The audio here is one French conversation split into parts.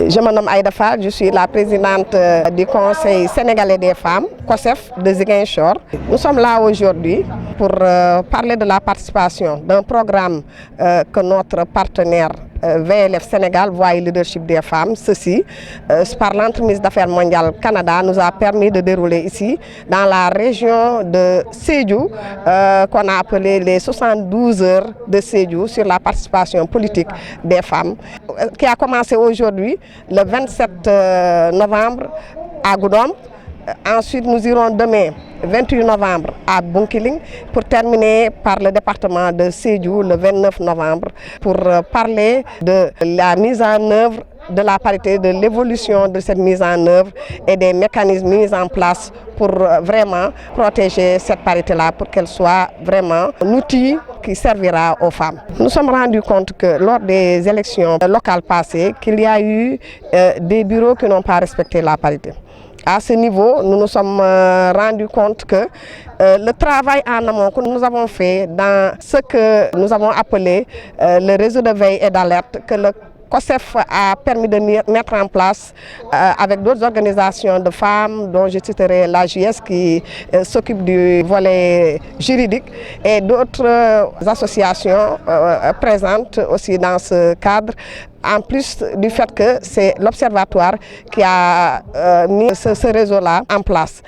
Je me nomme Aïda Fall, je suis la présidente du Conseil sénégalais des femmes, COSEF de Ziguinchor. Nous sommes là aujourd'hui pour parler de la participation d'un programme que notre partenaire VLF Sénégal, Voix et Leadership des femmes, ceci, par l'entremise d'affaires mondiales Canada, nous a permis de dérouler ici, dans la région de Sédhiou, qu'on a appelé les 72 heures de Sédhiou sur la participation politique des femmes, qui a commencé aujourd'hui, le 27 novembre, à Goudomp. Ensuite, nous irons demain, 28 novembre, à Bunkiling, pour terminer par le département de Sédhiou, le 29 novembre, pour parler de la mise en œuvre de la parité, de l'évolution de cette mise en œuvre et des mécanismes mis en place pour vraiment protéger cette parité-là, pour qu'elle soit vraiment un outil qui servira aux femmes. Nous nous sommes rendus compte que lors des élections locales passées, qu'il y a eu des bureaux qui n'ont pas respecté la parité. À ce niveau, nous nous sommes rendus compte que le travail en amont que nous avons fait dans ce que nous avons appelé le réseau de veille et d'alerte, que le COSEF a permis de mettre en place avec d'autres organisations de femmes, dont je citerai la JS qui s'occupe du volet juridique, et d'autres associations présentes aussi dans ce cadre, en plus du fait que c'est l'Observatoire qui a mis ce réseau-là en place.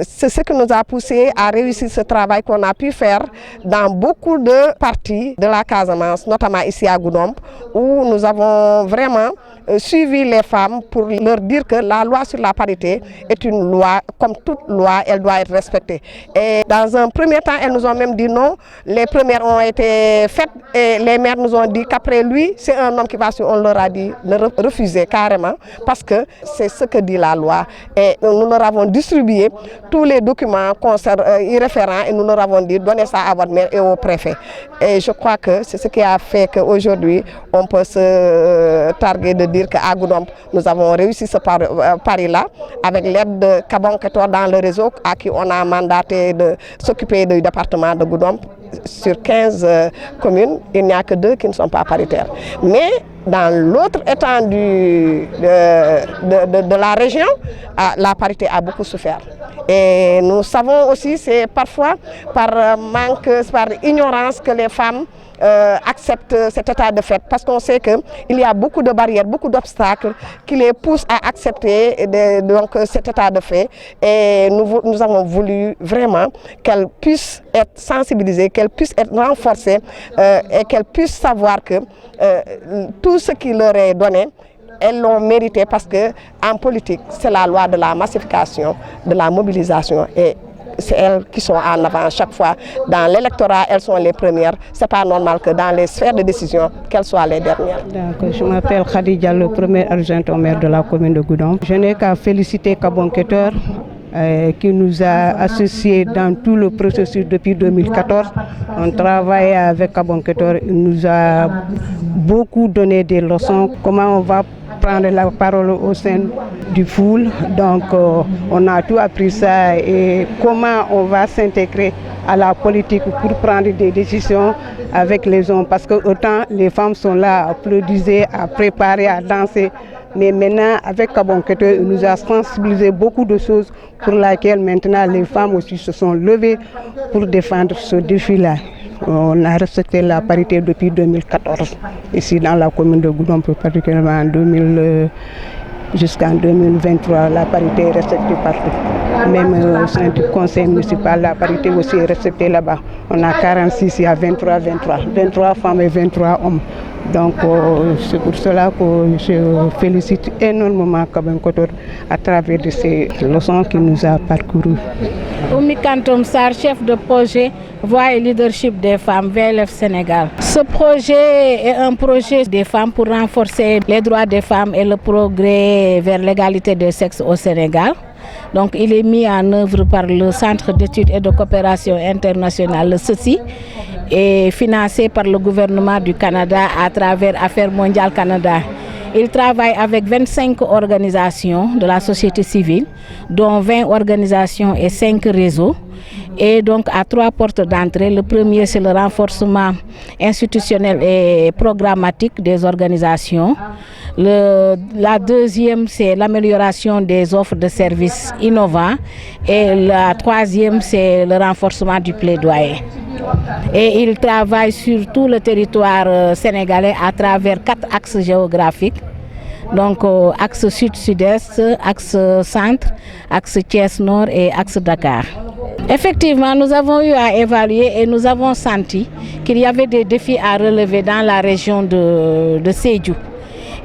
C'est ce qui nous a poussé à réussir ce travail qu'on a pu faire dans beaucoup de parties de la Casamance, notamment ici à Goudomp, où nous avons vraiment suivi les femmes pour leur dire que la loi sur la parité est une loi, comme toute loi, elle doit être respectée. Et dans un premier temps, elles nous ont même dit non, les premières ont été faites et les maires nous ont dit qu'après lui, c'est un homme qui va suivre. On leur a dit de refuser carrément parce que c'est ce que dit la loi. Et nous leur avons distribué tous les documents y référents et nous leur avons dit donnez ça à votre maire et au préfet. Et je crois que c'est ce qui a fait qu'aujourd'hui on peut se targuer de dire qu'à Goudomp nous avons réussi ce pari-là avec l'aide de Kabon Ketor dans le réseau à qui on a mandaté de s'occuper du département de Goudomp. Sur 15 communes, il n'y a que 2 qui ne sont pas paritaires. Mais dans l'autre étendue de la région, la parité a beaucoup souffert. Et nous savons aussi, c'est parfois par manque, par ignorance que les femmes acceptent cet état de fait, parce qu'on sait qu'il y a beaucoup de barrières, beaucoup d'obstacles qui les poussent à accepter donc, cet état de fait. Et nous avons voulu vraiment qu'elles puissent être sensibilisées, qu'elles puissent être renforcées et qu'elles puissent savoir que tout ce qui leur est donné, elles l'ont mérité parce qu'en politique, c'est la loi de la massification, de la mobilisation et c'est elles qui sont en avant chaque fois. Dans l'électorat, elles sont les premières. Ce n'est pas normal que dans les sphères de décision, qu'elles soient les dernières. Je m'appelle Khadija, le premier adjoint au maire de la commune de Goudomp. Je n'ai qu'à féliciter Kabon Ketor qui nous a associés dans tout le processus depuis 2014. On travaille avec Kabon Ketor, il nous a beaucoup donné des leçons, comment on va prendre la parole au sein du foule. Donc on a tout appris ça et comment on va s'intégrer à la politique pour prendre des décisions avec les hommes. Parce que autant les femmes sont là à applaudir, à préparer, à danser. Mais maintenant, avec Kabon Ketor, il nous a sensibilisé beaucoup de choses pour lesquelles maintenant les femmes aussi se sont levées pour défendre ce défi-là. On a respecté la parité depuis 2014, ici dans la commune de Goudomp, particulièrement jusqu'en 2023, la parité est respectée partout. Même au sein du conseil municipal, la parité aussi est respectée là-bas. On a 46, il y a 23 femmes et 23 hommes. Donc c'est pour cela que je félicite énormément Kabon Ketor à travers de ces leçons qu'il nous a parcourues. Oumi Kantoum Sarr, chef de projet Voix et Leadership des femmes, VLF Sénégal. Ce projet est un projet des femmes pour renforcer les droits des femmes et le progrès vers l'égalité des sexes au Sénégal. Donc il est mis en œuvre par le Centre d'études et de coopération internationale, le CECI, et financé par le gouvernement du Canada à travers Affaires mondiales Canada. Il travaille avec 25 organisations de la société civile, dont 20 organisations et 5 réseaux, et donc à 3 portes d'entrée. Le premier, c'est le renforcement institutionnel et programmatique des organisations. La deuxième, c'est l'amélioration des offres de services innovants. Et la troisième, c'est le renforcement du plaidoyer. Et il travaille sur tout le territoire sénégalais à travers 4 axes géographiques. Donc axe sud-sud-est, axe centre, axe Thiès-Nord et axe Dakar. Effectivement, nous avons eu à évaluer et nous avons senti qu'il y avait des défis à relever dans la région de Sédhiou.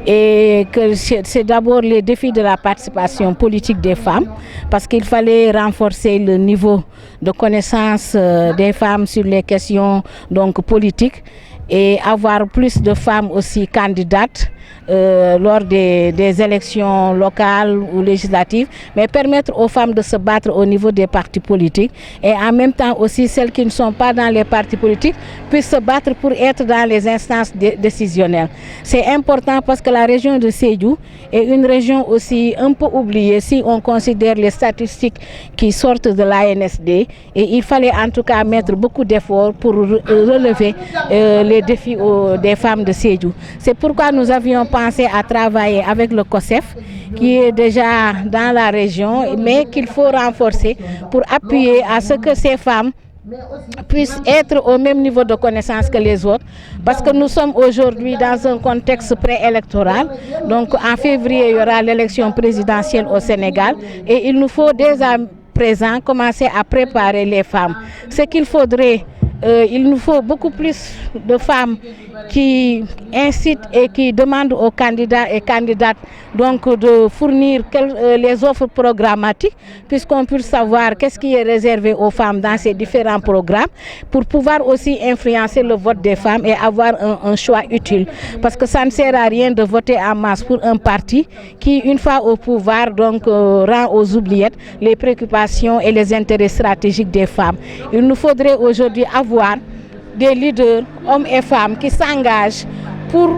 Et que c'est d'abord les défis de la participation politique des femmes, parce qu'il fallait renforcer le niveau de connaissance des femmes sur les questions donc, politiques et avoir plus de femmes aussi candidates lors des élections locales ou législatives, mais permettre aux femmes de se battre au niveau des partis politiques et en même temps aussi celles qui ne sont pas dans les partis politiques puissent se battre pour être dans les instances décisionnelles. C'est important parce que la région de Sédhiou est une région aussi un peu oubliée si on considère les statistiques qui sortent de l'ANSD, et il fallait en tout cas mettre beaucoup d'efforts pour relever les défis des femmes de Sédhiou. C'est pourquoi nous avions pensé à travailler avec le COSEF qui est déjà dans la région, mais qu'il faut renforcer pour appuyer à ce que ces femmes puissent être au même niveau de connaissance que les autres, parce que nous sommes aujourd'hui dans un contexte préélectoral. Donc en février, il y aura l'élection présidentielle au Sénégal et il nous faut dès à présent commencer à préparer les femmes. Ce qu'il faudrait, il nous faut beaucoup plus de femmes qui incitent et qui demandent aux candidats et candidates donc de fournir les offres programmatiques, puisqu'on puisse savoir qu'est-ce qui est réservé aux femmes dans ces différents programmes, pour pouvoir aussi influencer le vote des femmes et avoir un choix utile. Parce que ça ne sert à rien de voter en masse pour un parti qui, une fois au pouvoir, donc rend aux oubliettes les préoccupations et les intérêts stratégiques des femmes. Il nous faudrait aujourd'hui avoir des leaders, hommes et femmes, qui s'engagent pour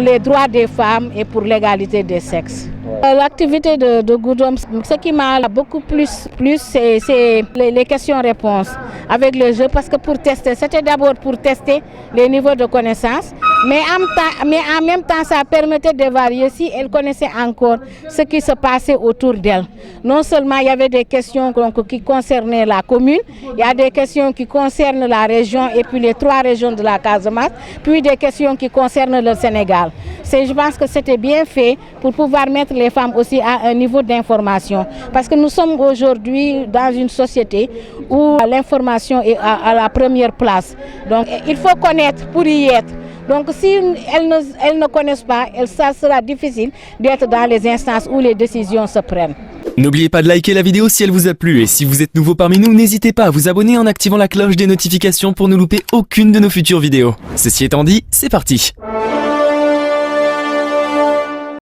les droits des femmes et pour l'égalité des sexes. L'activité de Goudom, ce qui m'a beaucoup plus c'est les questions-réponses avec le jeu, parce que pour tester, c'était d'abord pour tester les niveaux de connaissance, mais en même temps ça permettait d'évaluer si elle connaissait encore ce qui se passait autour d'elle. Non seulement il y avait des questions qui concernaient la commune, il y a des questions qui concernent la région et puis les 3 régions de la Casamance, puis des questions qui concernent le Sénégal. Je pense que c'était bien fait pour pouvoir mettre les femmes aussi à un niveau d'information. Parce que nous sommes aujourd'hui dans une société où l'information est à la première place. Donc il faut connaître pour y être. Donc si elles ne connaissent pas, ça sera difficile d'être dans les instances où les décisions se prennent. N'oubliez pas de liker la vidéo si elle vous a plu, et si vous êtes nouveau parmi nous, n'hésitez pas à vous abonner en activant la cloche des notifications pour ne louper aucune de nos futures vidéos. Ceci étant dit, c'est parti!